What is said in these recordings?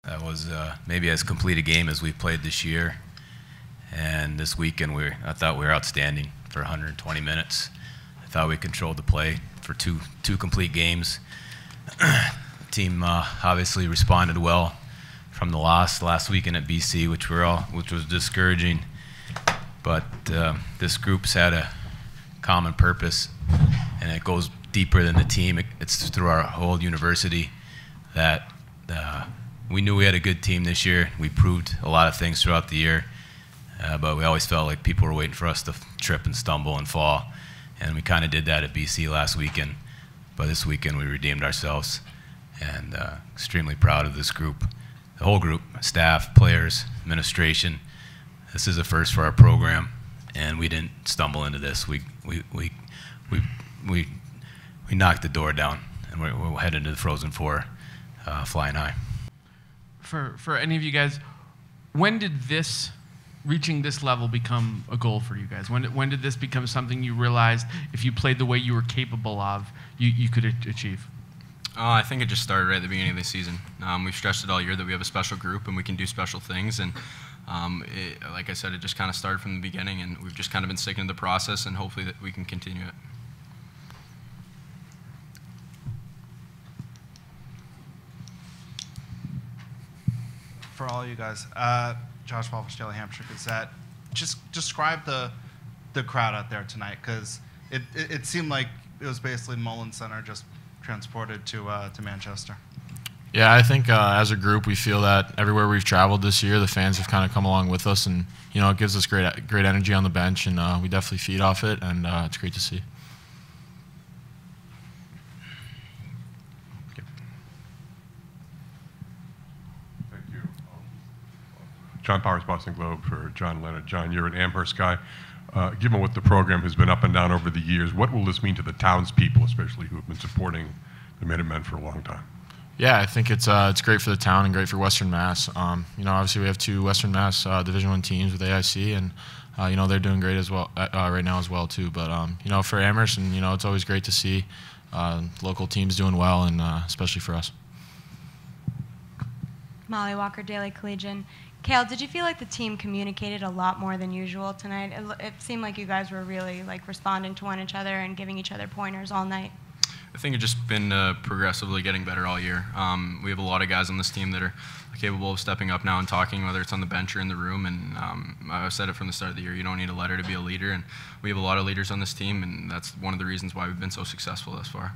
That was maybe as complete a game as we've played this year. And this weekend, I thought we were outstanding for 120 minutes. I thought we controlled the play for two complete games. The team obviously responded well from the loss last weekend at BC, which was discouraging. But this group's had a common purpose, and it goes deeper than the team. It's through our whole university that we knew we had a good team this year. We proved a lot of things throughout the year, but we always felt like people were waiting for us to trip and stumble and fall, and we kind of did that at BC last weekend. But this weekend we redeemed ourselves, and extremely proud of this group, the whole group, staff, players, administration. This is a first for our program, and we didn't stumble into this. We knocked the door down, and we're headed to the Frozen Four, flying high. For any of you guys, when did reaching this level become a goal for you guys? When did this become something you realized if you played the way you were capable of, you could achieve? I think it just started right at the beginning of the season. We've stressed it all year that we have a special group and we can do special things. And like I said, it just kind of started from the beginning, and we've just kind of been sticking to the process, and hopefully that we can continue it. For all you guys, Josh Walfish, Daily Hampshire Gazette, just describe the crowd out there tonight, because it seemed like it was basically Mullen Center just transported to Manchester. Yeah, I think as a group we feel that everywhere we've traveled this year, the fans have kind of come along with us, and it gives us great energy on the bench, and we definitely feed off it, and it's great to see. John Powers, Boston Globe, for John Leonard. John, you're an Amherst guy. Given what the program has been up and down over the years, what will this mean to the townspeople, especially who have been supporting the Minutemen for a long time? Yeah, I think it's great for the town and great for Western Mass. Obviously we have two Western Mass Division I teams with AIC, and they're doing great as well right now as well too. But for Amherst, and it's always great to see local teams doing well, and especially for us. Molly Walker, Daily Collegian. Cale, did you feel like the team communicated a lot more than usual tonight? It seemed like you guys were really responding to one another and giving each other pointers all night. I think it's just been progressively getting better all year. We have a lot of guys on this team that are capable of stepping up now and talking, whether it's on the bench or in the room. And I've said it from the start of the year, you don't need a letter to be a leader. And we have a lot of leaders on this team, and that's one of the reasons why we've been so successful thus far.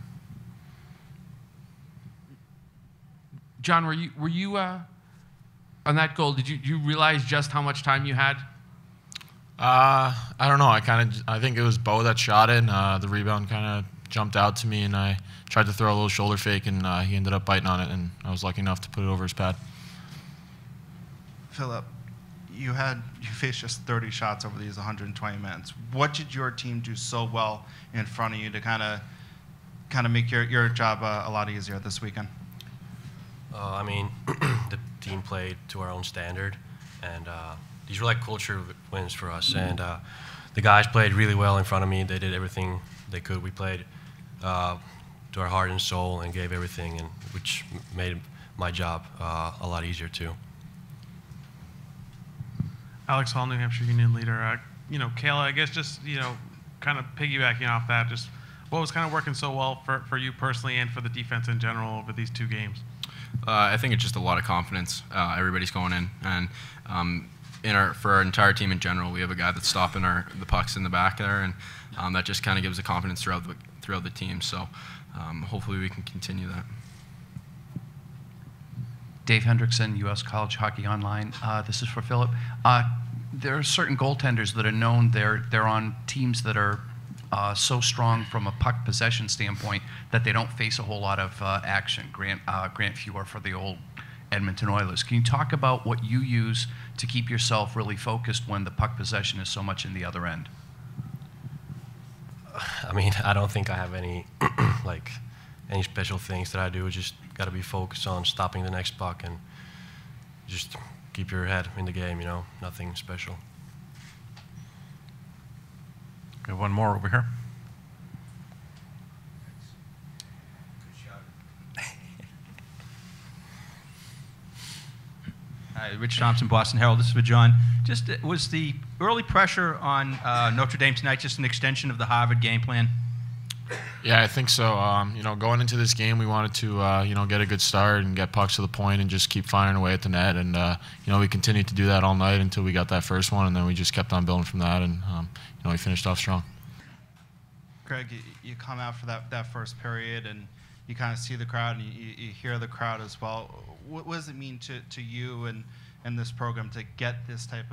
John, were you on that goal? Did you realize just how much time you had? I don't know. I think it was Bo that shot it, and the rebound kind of jumped out to me, and I tried to throw a little shoulder fake, and he ended up biting on it, and I was lucky enough to put it over his pad. Philip, you faced just 30 shots over these 120 minutes. What did your team do so well in front of you to kind of make your job a lot easier this weekend? The team played to our own standard, and these were like culture wins for us. And the guys played really well in front of me. They did everything they could. We played to our heart and soul and gave everything, and which made my job a lot easier too. Alex Hall, New Hampshire Union leader. Kayla, I guess just kind of piggybacking off that, just what was kind of working so well for you personally and for the defense in general over these two games? I think it's just a lot of confidence. Everybody's going in, and for our entire team in general, we have a guy that's stopping the pucks in the back there, and that just kind of gives the confidence throughout the team. So hopefully we can continue that. Dave Hendrickson, U.S. College Hockey Online. This is for Philip. There are certain goaltenders that are known. They're on teams that are so strong from a puck possession standpoint that they don't face a whole lot of action. Grant Fuhr for the old Edmonton Oilers. Can you talk about what you use to keep yourself really focused when the puck possession is so much in the other end? I don't think I have any any special things that I do. Just got to be focused on stopping the next puck and just keep your head in the game. Nothing special. Okay, one more over here. Hi, Rich Thompson, Boston Herald. This is for John. Just was the early pressure on Notre Dame tonight just an extension of the Harvard game plan? Yeah, I think so. Going into this game, we wanted to, get a good start and get pucks to the point and just keep firing away at the net. And, we continued to do that all night until we got that first one, and then we just kept on building from that, and, we finished off strong. Greg, you come out for that first period, and you kind of see the crowd, and you hear the crowd as well. What does it mean to you and this program to get this type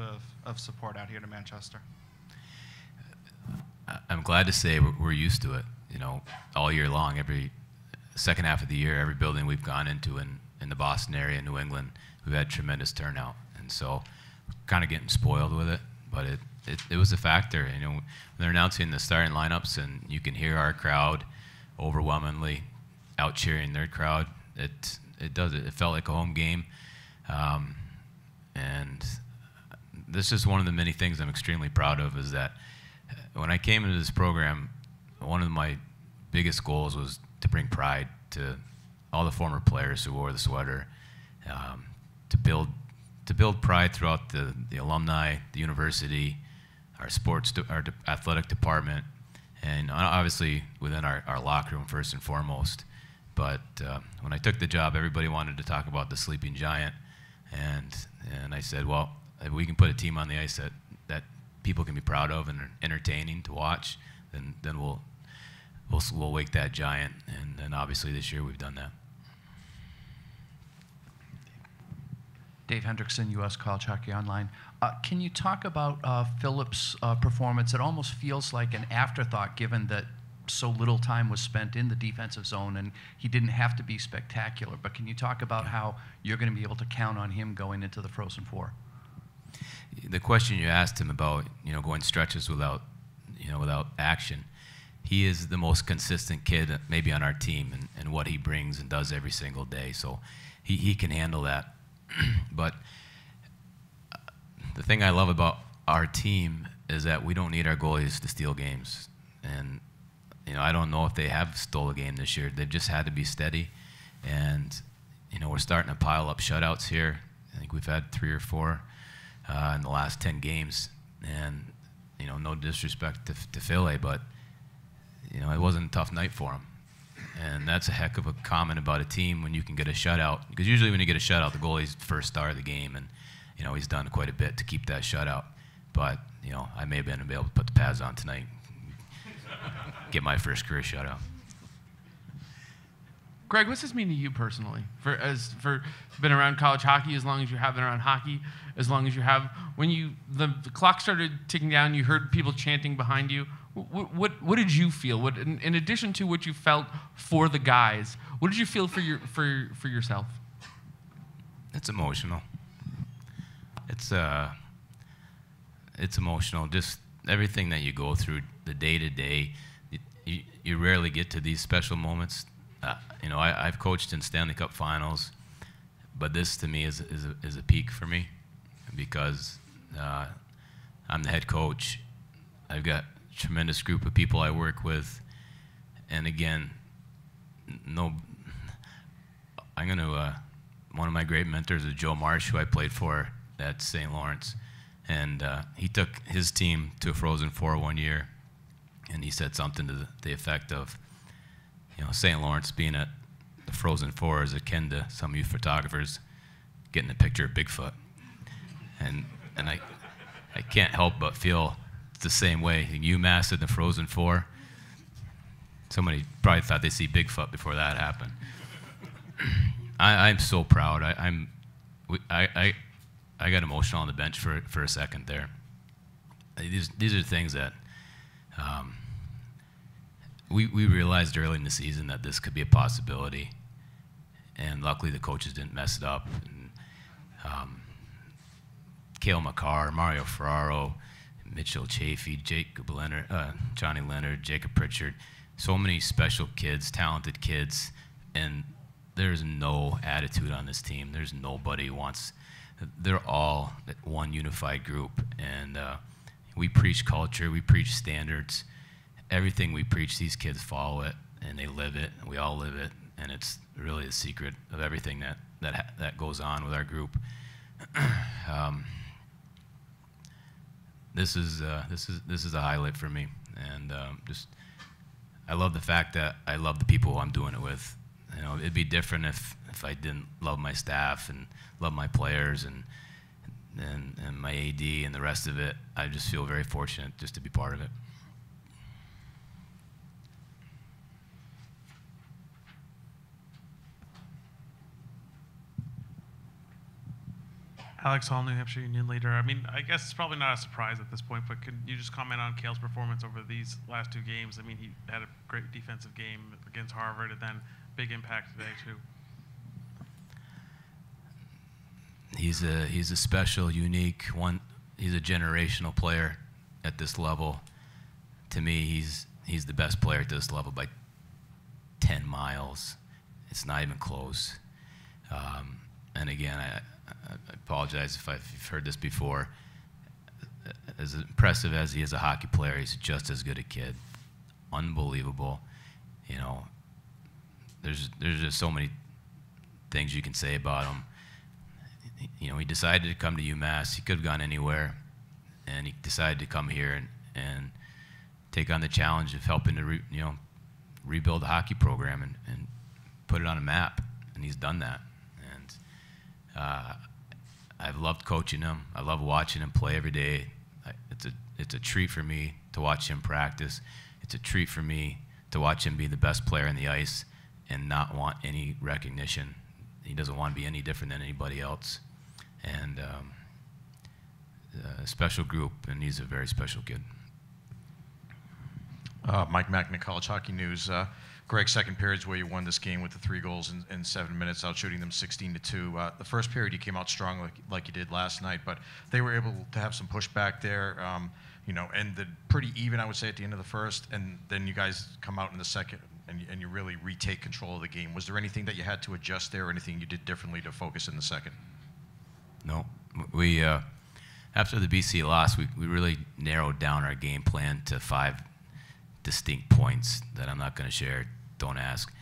of support out here to Manchester? I'm glad to say we're used to it. All year long, every second half of the year, every building we've gone into in the Boston area, New England, we've had tremendous turnout. And so kind of getting spoiled with it, but it was a factor. When they're announcing the starting lineups and you can hear our crowd overwhelmingly out cheering their crowd, it felt like a home game. And this is one of the many things I'm extremely proud of, is that when I came into this program, one of my biggest goals was to bring pride to all the former players who wore the sweater, to build pride throughout the alumni, the university, our athletic department, and obviously within our locker room first and foremost. But when I took the job, everybody wanted to talk about the sleeping giant, and I said, well, if we can put a team on the ice that people can be proud of and are entertaining to watch, then we'll wake that giant. And obviously this year we've done that. Dave Hendrickson, U.S. College Hockey Online. Can you talk about Philip's performance? It almost feels like an afterthought, given that so little time was spent in the defensive zone and he didn't have to be spectacular. But can you talk about how you're going to be able to count on him going into the Frozen Four? The question you asked him about, going stretches without action, he is the most consistent kid maybe on our team and what he brings and does every single day. So he can handle that. But the thing I love about our team is that we don't need our goalies to steal games. And, I don't know if they have stole a game this year. They've just had to be steady. And, we're starting to pile up shutouts here. I think we've had 3 or 4 in the last 10 games. And, no disrespect to Philly, but, it wasn't a tough night for him. And that's a heck of a comment about a team when you can get a shutout. Because usually when you get a shutout, the goalie's the first star of the game, and he's done quite a bit to keep that shutout. But I may have been able to put the pads on tonight, get my first career shutout. Greg, what's this mean to you personally? For been around college hockey as long as you have been around hockey, as long as you have. When the clock started ticking down, you heard people chanting behind you. What did you feel? In addition to what you felt for the guys, what did you feel for yourself? It's emotional. It's emotional. Just everything that you go through, the day to day. You rarely get to these special moments. I've coached in Stanley Cup Finals, but this to me is a peak for me because I'm the head coach. I've got a tremendous group of people I work with, and again, one of my great mentors is Joe Marsh, who I played for at St. Lawrence, and he took his team to a Frozen Four one year, and he said something to the effect of, St. Lawrence being at the Frozen Four is akin to some of you photographers getting a picture of Bigfoot, and I can't help but feel the same way. UMass at the Frozen Four. Somebody probably thought they'd see Bigfoot before that happened. I'm so proud. I got emotional on the bench for a second there. These are things that we realized early in the season that this could be a possibility, and luckily the coaches didn't mess it up. And, Cale Makar, Mario Ferraro, Mitchell Chafee, Jacob Leonard, Johnny Leonard, Jacob Pritchard, so many special kids, talented kids, and there's no attitude on this team. There's nobody who wants. They're all one unified group, and we preach culture, we preach standards. Everything we preach, these kids follow it, and they live it, and we all live it, and it's really the secret of everything that goes on with our group. This is a highlight for me, and I love the fact that I love the people I'm doing it with. You know, it'd be different if I didn't love my staff and love my players and my AD and the rest of it. I just feel very fortunate just to be part of it. Alex Hall, New Hampshire Union leader. I mean, I guess it's probably not a surprise at this point, but could you just comment on Cale's performance over these last 2 games? I mean, he had a great defensive game against Harvard and then big impact today, too. He's a special, unique one. He's a generational player at this level. To me, he's the best player at this level by 10 miles. It's not even close. And again, I apologize if you've heard this before. As impressive as he is a hockey player, he's just as good a kid. Unbelievable. You know, there's just so many things you can say about him. You know, he decided to come to UMass. He could have gone anywhere, and he decided to come here and take on the challenge of helping to rebuild the hockey program and put it on a map. And he's done that. And I've loved coaching him. I love watching him play every day. It's a treat for me to watch him practice. It's a treat for me to watch him be the best player on the ice and not want any recognition. He doesn't want to be any different than anybody else. And a special group, and he's a very special kid. Mike Macknick, College Hockey News. Greg, second period's where you won this game with the 3 goals in 7 minutes, outshooting them 16-2. The first period you came out strong like you did last night, but they were able to have some pushback there, ended pretty even, I would say, at the end of the first, and then you guys come out in the second and you really retake control of the game. Was there anything that you had to adjust there or anything you did differently to focus in the second? No. We, after the BC loss, we really narrowed down our game plan to 5 distinct points that I'm not going to share. Don't ask.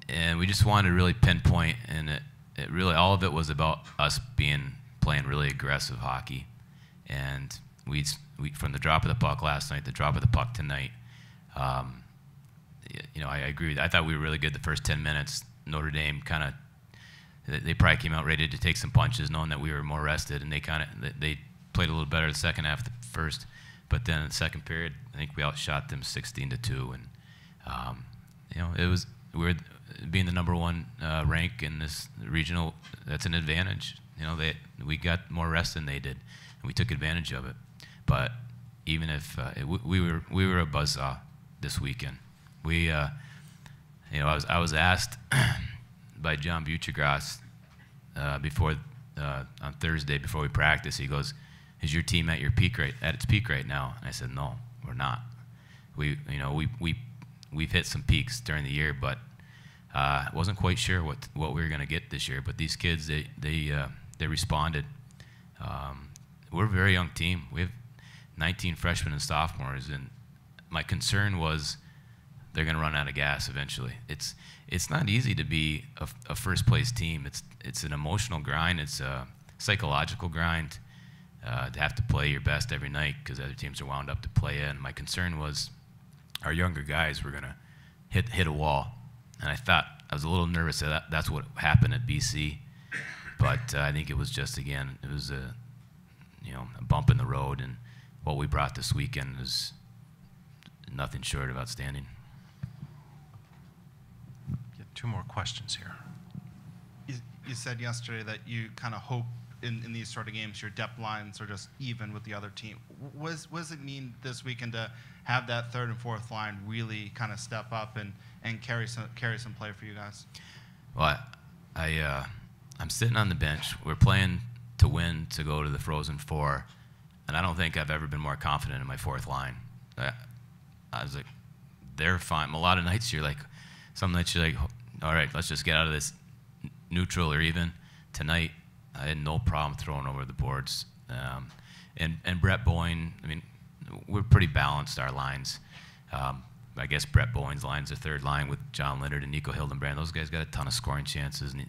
And we just wanted to really pinpoint, and it really, all of it was about us playing really aggressive hockey. And we from the drop of the puck last night, the drop of the puck tonight, I agree. I thought we were really good the first 10 minutes. Notre Dame they probably came out ready to take some punches, knowing that we were more rested, and they played a little better the second half than the first. But then in the second period, I think we outshot them 16-2, and we're being the #1 rank in this regional. That's an advantage. We got more rest than they did, and we took advantage of it. But even if we were a buzzsaw this weekend, I was asked by John Buccigross on Thursday before we practiced. He goes, "Is your team at its peak right now?" And I said, "No, we're not. We've hit some peaks during the year, but I wasn't quite sure what we were going to get this year. But these kids, they responded. We're a very young team. We have 19 freshmen and sophomores, and my concern was they're going to run out of gas eventually. It's not easy to be a first place team. It's an emotional grind. It's a psychological grind. To have to play your best every night because other teams are wound up to play in. My concern was our younger guys were going to hit a wall. And I was a little nervous that that's what happened at BC. But I think it was just, again, it was a bump in the road. And what we brought this weekend is nothing short of outstanding. 2 more questions here. You said yesterday that you kind of hope in these sort of games your depth lines are just even with the other team. What does it mean this weekend to have that 3rd and 4th line really kind of step up and carry some play for you guys? Well, I'm sitting on the bench. We're playing to win to go to the Frozen Four, and I don't think I've ever been more confident in my 4th line. I was like, they're fine. A lot of nights some nights you're like, all right, let's just get out of this neutral or even. Tonight, I had no problem throwing over the boards. And Brett Boyne, we're pretty balanced, our lines. I guess Brett Boyne's line's the 3rd line with John Leonard and Nico Hildenbrand. Those guys got a ton of scoring chances. And,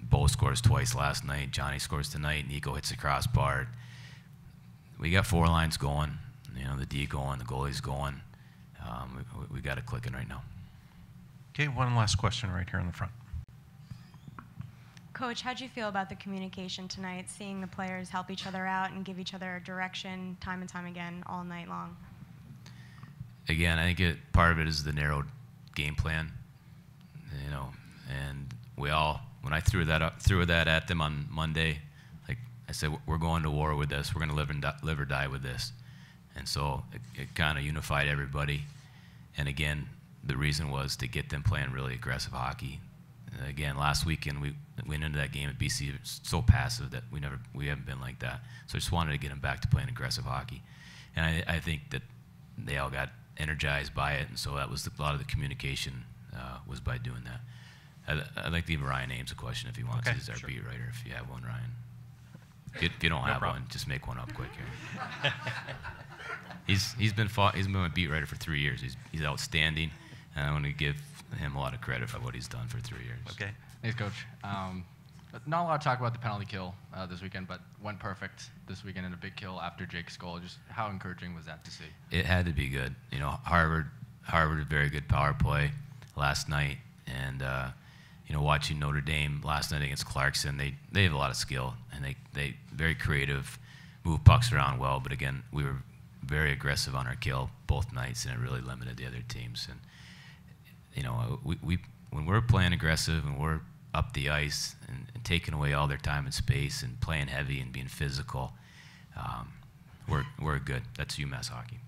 Bo scores twice last night. Johnny scores tonight. Nico hits the crossbar. We got 4 lines going. You know, the D going, the goalie's going. We got it clicking right now. Okay, one last question right here in the front. Coach, how'd you feel about the communication tonight, seeing the players help each other out and give each other direction time and time again all night long? Again, I think part of it is the narrow game plan, you know, and we all, when I threw that at them on Monday, like I said, we're going to war with this. We're going to live or die with this. And so it kind of unified everybody. And again, the reason was to get them playing really aggressive hockey. And again, last weekend we went into that game at BC so passive that we haven't been like that. So I just wanted to get them back to playing aggressive hockey. And I think that they all got energized by it, and so that was a lot of the communication was by doing that. I'd like to give Ryan Ames a question if he wants. He's our beat writer. If you have one, Ryan. If you don't have one, just make one up quick here. He's been a beat writer for 3 years. He's outstanding, and I want to give him a lot of credit for what he's done for 3 years. Okay. Thanks, Coach. Not a lot of talk about the penalty kill this weekend, but went perfect this weekend in a big kill after Jake's goal. Just how encouraging was that to see? It had to be good. You know, Harvard, a very good power play last night, and you know, watching Notre Dame last night against Clarkson, they have a lot of skill, and they very creative, move pucks around well. But again, we were very aggressive on our kill both nights, and it really limited the other teams. And you know, we when we're playing aggressive and we're up the ice and taking away all their time and space and playing heavy and being physical, we're good. That's UMass hockey.